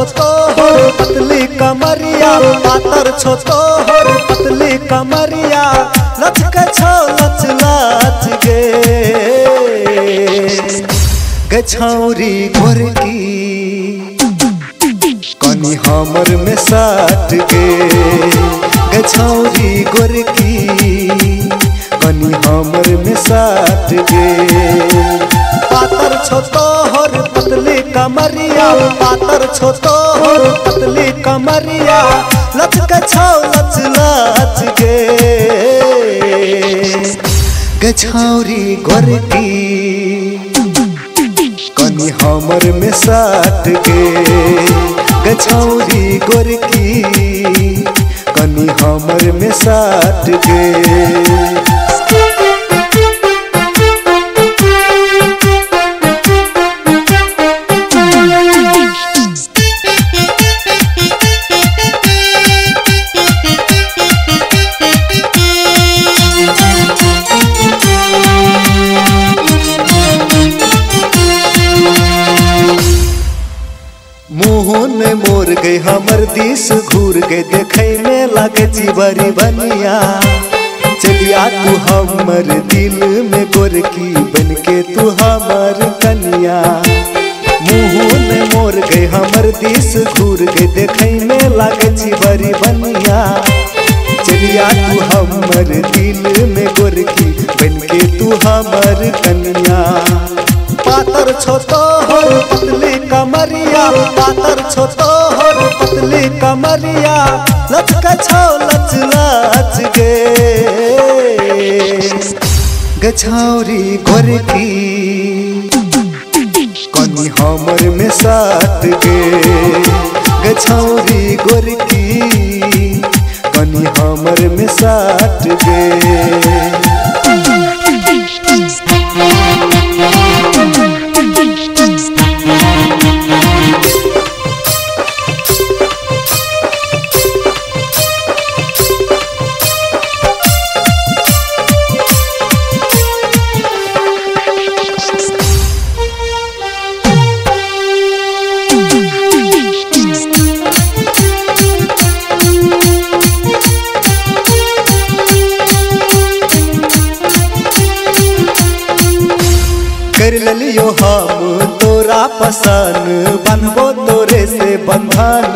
छो तोहर पतली कमरिया, पातर छो तोहर पतली कमरिया, लचके छो लच लच गे छौरी गोरकी कनी हमर में साट गे छौरी गोरकी कनी हमर में साट गे। पातर छो तोहर पतली कमरिया, पातर छो तोहर पतली कमरिया, लचके छो लच लच गे छौरी गोरकी कनी हमर में साट गे छौरी गोरकी कनी हमर में साट गे। मुँह मोर गए हमर दिस घूर गए, देखे में लगे चिबरी बनिया, चलिया तू हमर दिल में गोरकी बन के तू हमर कनिया। मुँह मोर गए हमर दिस घूर गए, देखे में लगे चिबरी बनिया, चलिया तू हमर दिल में गोरकी बन के तू हमर कनिया। पातर छो तोहर पतली कमरिया, पातर छो तोहर पतली कमरिया, लचके छो लच लच गे छौरी गोरकी कनी हमर में साट गे छौरी गोरकी कनी हमर में साट गे। कर लियो हम तोरा पसंद, बनबो तोरे से बंधन,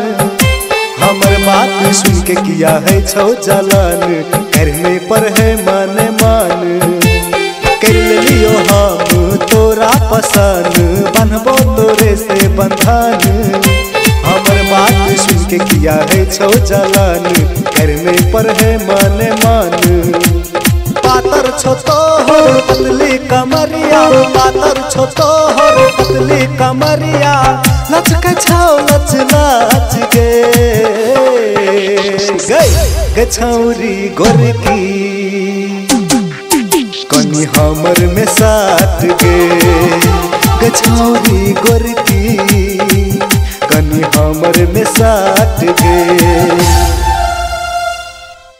हमर बात सुन के किया है छो जलन, करने पर है मन मन। कर लियो हम तोरा पसंद, बनबो तोरे से बंधन, हमर बात सुन के किया है छो जलन, करने पर है मन मन। पातर छो तोहर पतली कमरिया, पातर छो तोहर पतली कमरिया, लचके छो लच लच गे छौरी गोरकी कनी हमर में साट गे छौरी गोरकी कनी हमर में साट गे।